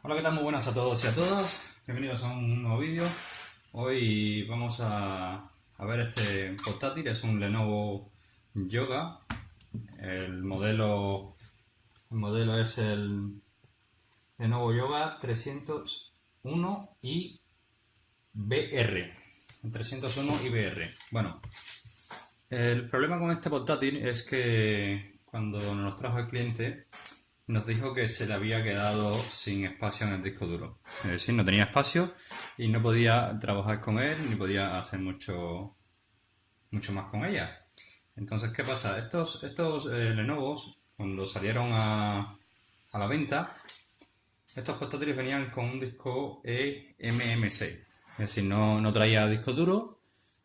Hola, ¿qué tal? Muy buenas a todos y a todas. Bienvenidos a un nuevo vídeo. Hoy vamos a ver este portátil. Es un Lenovo Yoga. El modelo es el Lenovo Yoga 301 IBR. 301 IBR. Bueno, el problema con este portátil es que cuando nos lo trajo el cliente nos dijo que se le había quedado sin espacio en el disco duro. Es decir, no tenía espacio y no podía trabajar con él ni podía hacer mucho más con ella. Entonces, ¿qué pasa? Estos Lenovos, cuando salieron a la venta, estos portátiles venían con un disco eMMC. Es decir, no traía disco duro,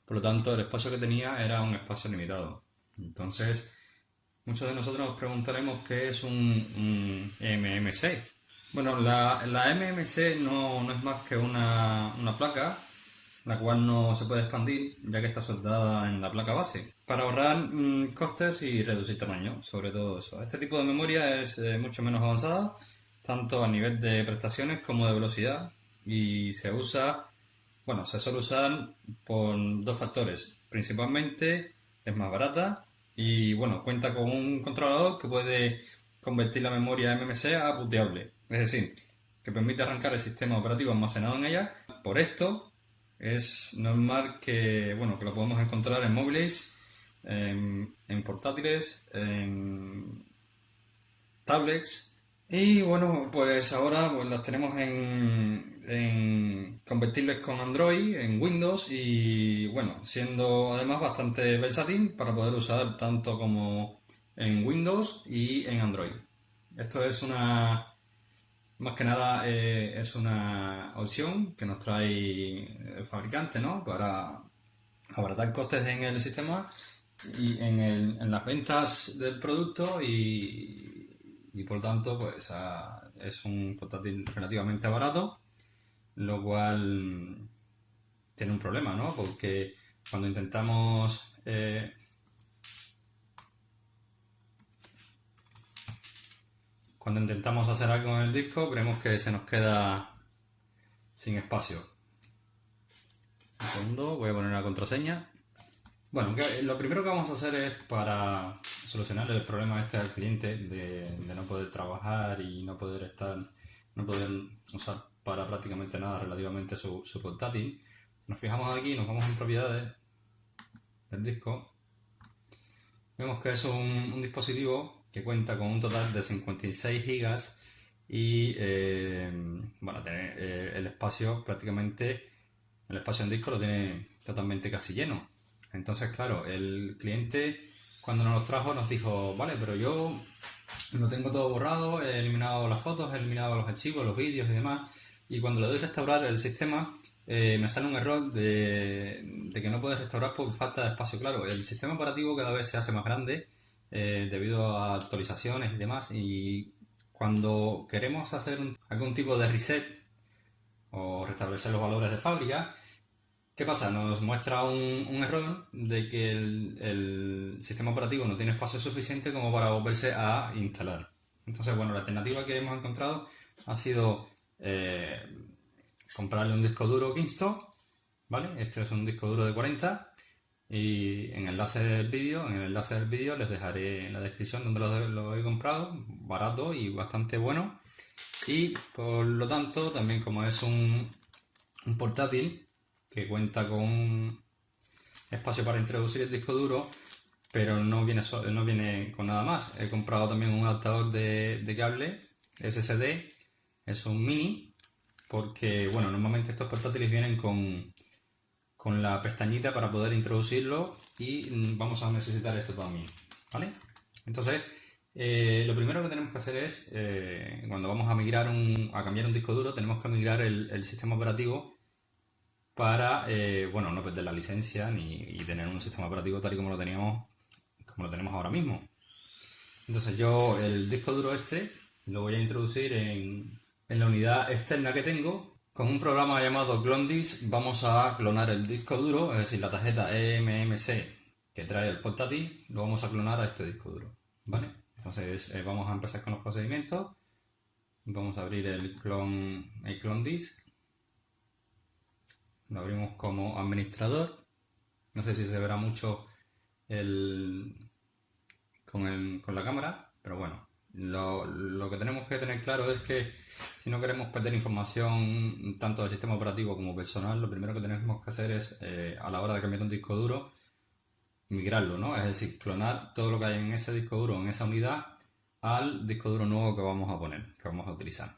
por lo tanto el espacio que tenía era un espacio limitado. Entonces, muchos de nosotros nos preguntaremos qué es un eMMC. Bueno, la eMMC no es más que una placa, la cual no se puede expandir ya que está soldada en la placa base, para ahorrar costes y reducir tamaño, sobre todo eso. Este tipo de memoria es mucho menos avanzada, tanto a nivel de prestaciones como de velocidad, y se suele usar por dos factores. Principalmente es más barata y cuenta con un controlador que puede convertir la memoria MMC a bootable, es decir, que permite arrancar el sistema operativo almacenado en ella. Por esto es normal que lo podemos encontrar en móviles, en portátiles, en tablets. Y pues ahora las tenemos en convertibles con Android, en Windows y siendo además bastante versátil para poder usar tanto como en Windows y en Android. Esto es más que nada es una opción que nos trae el fabricante, ¿no? Para abaratar costes en el sistema y en las ventas del producto y por tanto pues es un portátil relativamente barato, lo cual tiene un problema, ¿no? Porque cuando intentamos hacer algo en el disco, veremos que se nos queda sin espacio. Un segundo, voy a poner una contraseña. Bueno, lo primero que vamos a hacer es, para solucionar el problema al cliente de no poder trabajar y no poder usar para prácticamente nada relativamente su portátil, nos fijamos aquí, nos vamos en propiedades del disco. Vemos que es un dispositivo que cuenta con un total de 56 gigas y el espacio en disco lo tiene totalmente casi lleno. Entonces, claro, el cliente cuando nos lo trajo nos dijo, vale, pero yo lo tengo todo borrado, he eliminado las fotos, he eliminado los archivos, los vídeos y demás, y cuando le doy a restaurar el sistema me sale un error de que no puedes restaurar por falta de espacio. Claro, el sistema operativo cada vez se hace más grande debido a actualizaciones y demás, y cuando queremos hacer algún tipo de reset o restablecer los valores de fábrica, ¿qué pasa? Nos muestra un error de que el sistema operativo no tiene espacio suficiente como para volverse a instalar. Entonces, la alternativa que hemos encontrado ha sido comprarle un disco duro Kingston, ¿vale? Este es un disco duro de 40 y en el enlace del vídeo les dejaré en la descripción donde lo he comprado, barato y bastante bueno. Y por lo tanto, también como es un portátil que cuenta con un espacio para introducir el disco duro, pero no viene con nada más. He comprado también un adaptador de cable SSD, es un mini, porque normalmente estos portátiles vienen con la pestañita para poder introducirlo y vamos a necesitar esto también, ¿vale? Entonces, lo primero que tenemos que hacer es, cuando vamos a cambiar un disco duro, tenemos que migrar el sistema operativo para no perder la licencia y tener un sistema operativo tal y como lo tenemos ahora mismo. Entonces yo el disco duro lo voy a introducir en la unidad externa que tengo. Con un programa llamado CloneDisk vamos a clonar el disco duro, es decir, la tarjeta eMMC que trae el portátil, lo vamos a clonar a este disco duro, ¿vale? Entonces vamos a empezar con los procedimientos. Vamos a abrir el clone disk. Lo abrimos como administrador. No sé si se verá mucho con la cámara, pero bueno, lo que tenemos que tener claro es que si no queremos perder información tanto del sistema operativo como personal, lo primero que tenemos que hacer es, a la hora de cambiar un disco duro, migrarlo, ¿no? Es decir, clonar todo lo que hay en ese disco duro, en esa unidad, al disco duro nuevo que vamos a poner, que vamos a utilizar.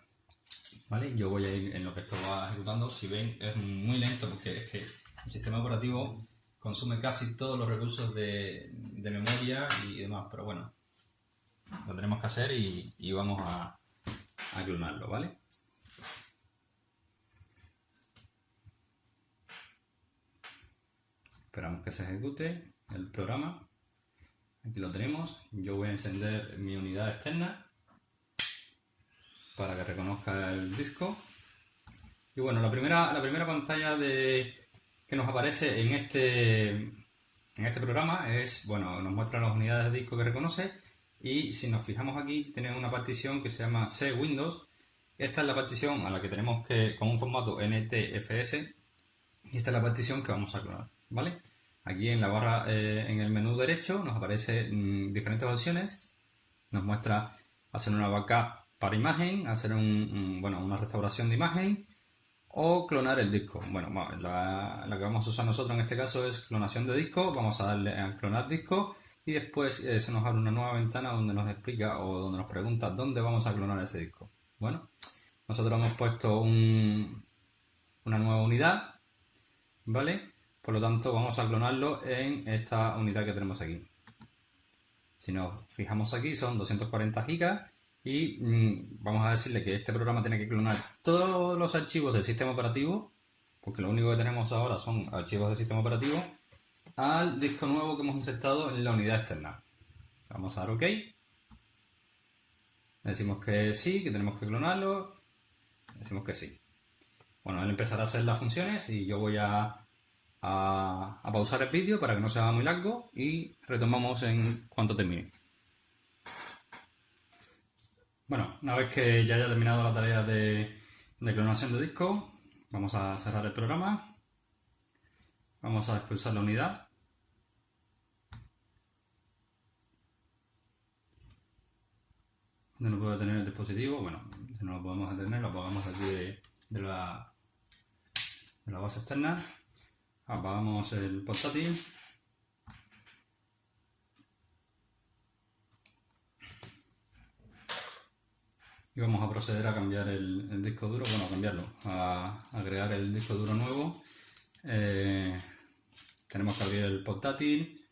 ¿Vale? Yo voy a ir en lo que esto va ejecutando. Si ven, es muy lento porque es que el sistema operativo consume casi todos los recursos de memoria y demás, pero bueno, lo tenemos que hacer y vamos a clonarlo, ¿vale? Esperamos que se ejecute el programa. Aquí lo tenemos. Yo voy a encender mi unidad externa para que reconozca el disco. Y bueno, la primera pantalla que nos aparece en este programa es, bueno, nos muestra las unidades de disco que reconoce y si nos fijamos aquí tiene una partición que se llama C Windows. Esta es la partición a la que tenemos que, con un formato NTFS, y esta es la partición que vamos a clonar, ¿vale? Aquí en la barra, en el menú derecho nos aparecen diferentes opciones. Nos muestra hacer una backup para imagen, hacer una restauración de imagen o clonar el disco. Bueno, la que vamos a usar nosotros en este caso es clonación de disco. Vamos a darle a clonar disco y después se nos abre una nueva ventana donde nos explica o donde nos pregunta dónde vamos a clonar ese disco. Bueno, nosotros hemos puesto una nueva unidad, ¿vale? Por lo tanto vamos a clonarlo en esta unidad que tenemos aquí. Si nos fijamos aquí son 240 gigas y vamos a decirle que este programa tiene que clonar todos los archivos del sistema operativo, porque lo único que tenemos ahora son archivos del sistema operativo, al disco nuevo que hemos insertado en la unidad externa. Vamos a dar OK. Le decimos que sí, que tenemos que clonarlo. Le decimos que sí. Bueno, él empezará a hacer las funciones y yo voy a pausar el vídeo para que no sea muy largo y retomamos en cuanto termine. Bueno, una vez que ya haya terminado la tarea de clonación de disco, vamos a cerrar el programa. Vamos a expulsar la unidad. ¿Dónde no puedo detener el dispositivo? Bueno, si no lo podemos detener, lo apagamos aquí de la base externa. Apagamos el portátil. Y vamos a proceder a cambiar el disco duro, bueno, a cambiarlo, a agregar el disco duro nuevo. Tenemos que abrir el portátil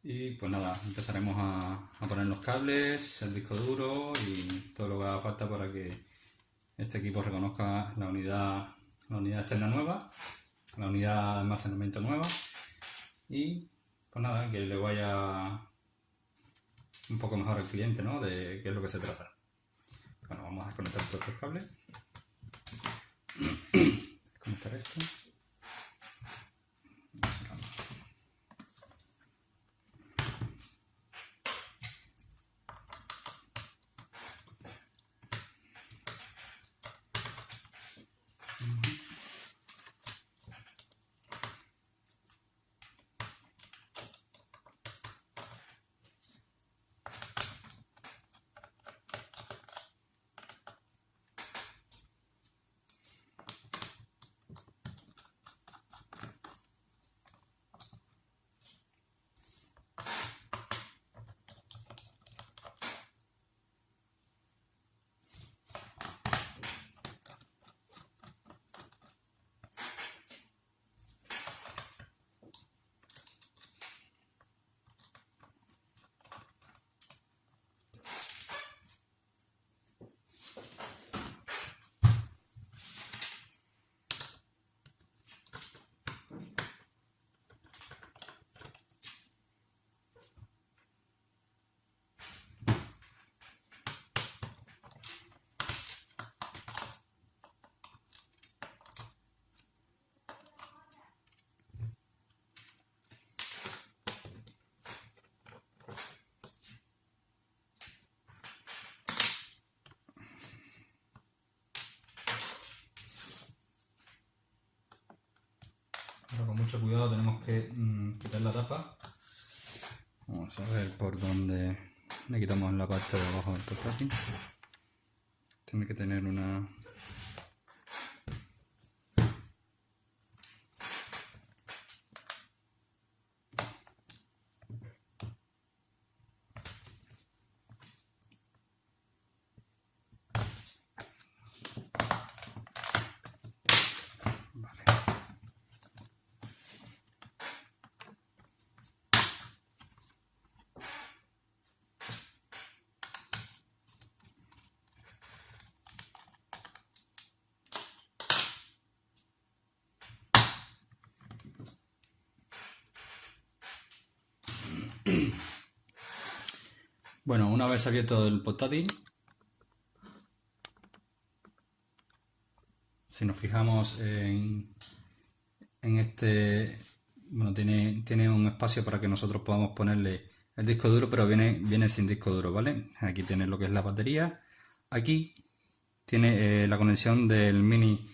y pues nada, empezaremos a poner los cables, el disco duro y todo lo que haga falta para que este equipo reconozca la unidad externa nueva, la unidad de almacenamiento nueva y pues nada, que le vaya un poco mejor al cliente, ¿no? De qué es lo que se trata. Bueno, vamos a desconectar todos estos cables. Desconectar esto. mucho cuidado, tenemos que quitar la tapa. Vamos a ver por dónde le quitamos la parte de abajo del portátil. Tiene que tener una... Bueno, una vez abierto el portátil, si nos fijamos en este, bueno, tiene un espacio para que nosotros podamos ponerle el disco duro, pero viene sin disco duro, ¿vale? Aquí tiene lo que es la batería. Aquí tiene la conexión del mini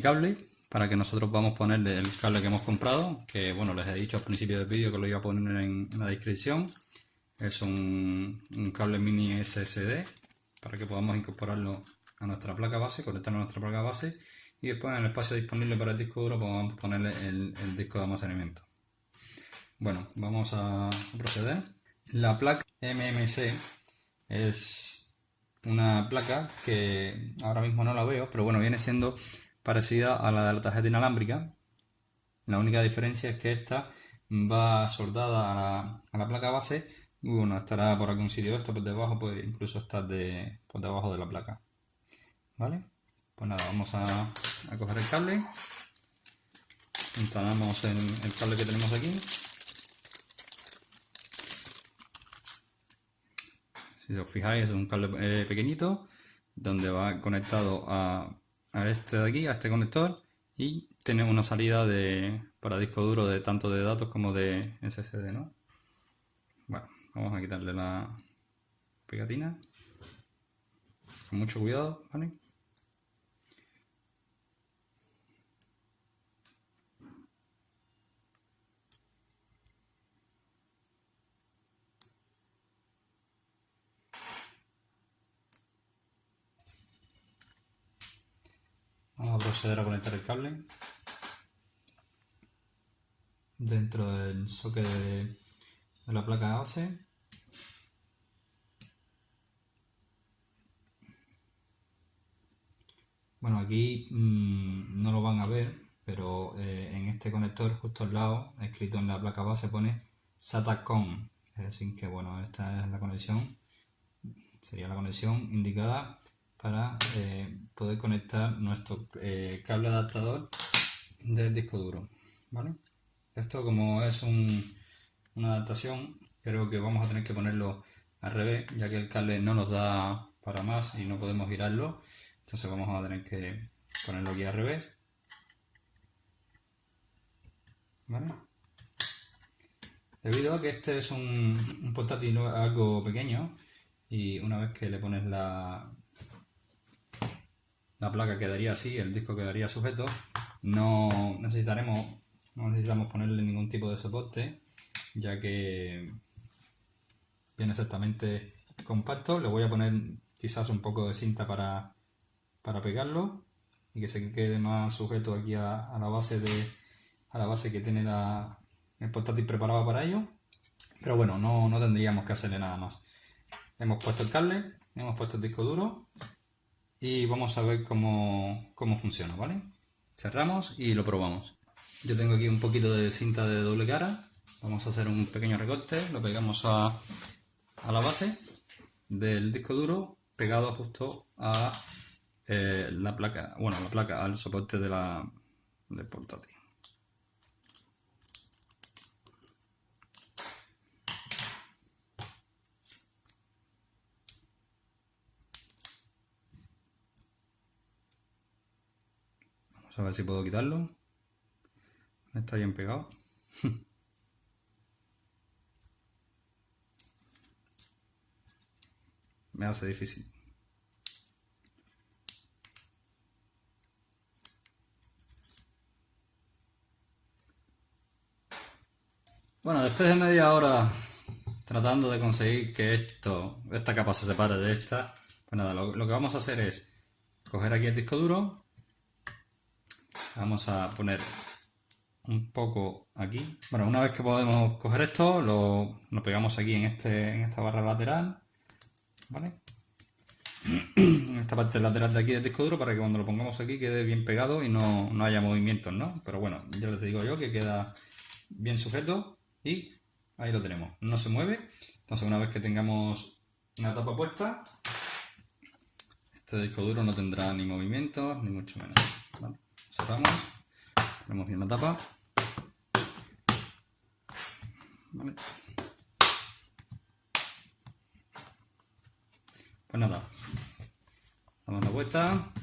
cable para que nosotros podamos ponerle el cable que hemos comprado, que bueno, les he dicho al principio del vídeo que lo iba a poner en la descripción. Es un cable mini SSD para que podamos incorporarlo a nuestra placa base, conectarlo a nuestra placa base, y después en el espacio disponible para el disco duro podemos ponerle el disco de almacenamiento. Bueno, vamos a proceder. La placa MMC es una placa que ahora mismo no la veo, pero bueno, viene siendo parecida a la de la tarjeta inalámbrica. La única diferencia es que esta va soldada a la placa base. Y bueno, estará por algún sitio esto por debajo, puede incluso estar por debajo de la placa. ¿Vale? Pues nada, vamos a coger el cable. Instalamos el cable que tenemos aquí. Si os fijáis, es un cable pequeñito donde va conectado a este de aquí, a este conector, y tiene una salida para disco duro de tanto de datos como de SSD, ¿no? Bueno, vamos a quitarle la pegatina con mucho cuidado, ¿vale? Vamos a proceder a conectar el cable dentro del socket de la placa base. Bueno, aquí no lo van a ver, pero en este conector justo al lado, escrito en la placa base, pone SATA-COM. Es decir, que bueno, esta es la conexión, sería la conexión indicada para poder conectar nuestro cable adaptador del disco duro, ¿vale? Esto, como es una adaptación, creo que vamos a tener que ponerlo al revés, ya que el cable no nos da para más y no podemos girarlo. Entonces vamos a tener que ponerlo aquí al revés. ¿Vale? Debido a que este es un portátil algo pequeño, y una vez que le pones la placa quedaría así, el disco quedaría sujeto, no necesitamos ponerle ningún tipo de soporte, ya que viene exactamente compacto. Le voy a poner quizás un poco de cinta para pegarlo y que se quede más sujeto aquí a la base que tiene el portátil preparado para ello. Pero bueno, no tendríamos que hacerle nada más. Hemos puesto el cable, hemos puesto el disco duro y vamos a ver cómo funciona, ¿vale? Cerramos y lo probamos. Yo tengo aquí un poquito de cinta de doble cara. Vamos a hacer un pequeño recorte, lo pegamos a la base del disco duro, pegado justo a la placa, al soporte del portátil. Vamos a ver si puedo quitarlo. Está bien pegado. Me hace difícil. Bueno, después de media hora tratando de conseguir que esta capa se separe de esta, pues nada, lo que vamos a hacer es coger aquí el disco duro, vamos a poner un poco aquí. Bueno, una vez que podemos coger esto, lo pegamos aquí en esta barra lateral, ¿vale? En esta parte lateral de aquí del disco duro para que cuando lo pongamos aquí quede bien pegado y no haya movimientos, ¿no? Pero bueno, ya les digo yo que queda bien sujeto y ahí lo tenemos, no se mueve. Entonces una vez que tengamos una tapa puesta, este disco duro no tendrá ni movimientos ni mucho menos, ¿vale? Cerramos, ponemos bien la tapa, ¿vale? Pues nada, damos la vuelta,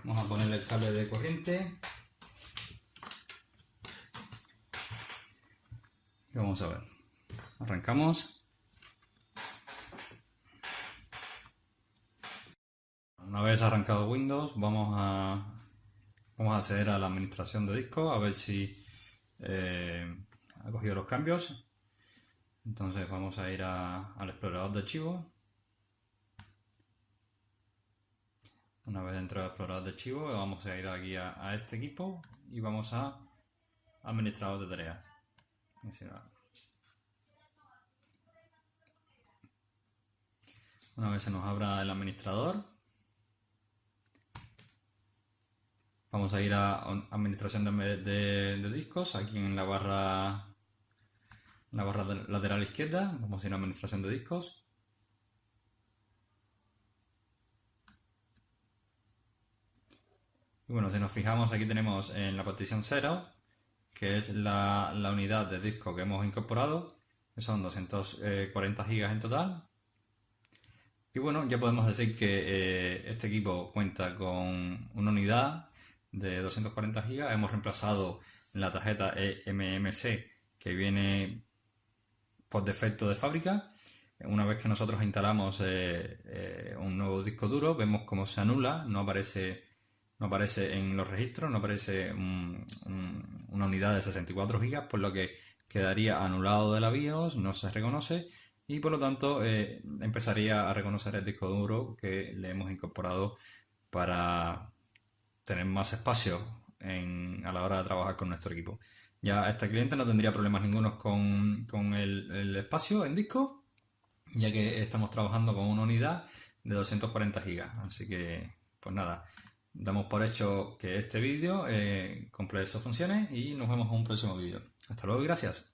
vamos a ponerle el cable de corriente y vamos a ver, arrancamos. Una vez arrancado Windows, vamos a acceder a la administración de discos, a ver si ha cogido los cambios. Entonces vamos a ir al explorador de archivos. Una vez dentro del explorador de archivos, vamos a ir aquí a este equipo y vamos a administrador de tareas. Una vez se nos abra el administrador, vamos a ir a administración de discos, aquí en la barra lateral izquierda, vamos a ir a administración de discos. Y bueno, si nos fijamos, aquí tenemos en la partición 0, que es la unidad de disco que hemos incorporado, que son 240 GB en total. Y bueno, ya podemos decir que este equipo cuenta con una unidad de 240 GB. Hemos reemplazado la tarjeta eMMC que viene por defecto de fábrica. Una vez que nosotros instalamos un nuevo disco duro, vemos cómo se anula, no aparece en los registros, no aparece una unidad de 64 GB, por lo que quedaría anulado de la BIOS, no se reconoce y por lo tanto empezaría a reconocer el disco duro que le hemos incorporado para tener más espacio a la hora de trabajar con nuestro equipo. Ya este cliente no tendría problemas ningunos con el espacio en disco, ya que estamos trabajando con una unidad de 240 GB. Así que, pues nada, damos por hecho que este vídeo cumple sus funciones y nos vemos en un próximo vídeo. Hasta luego y gracias.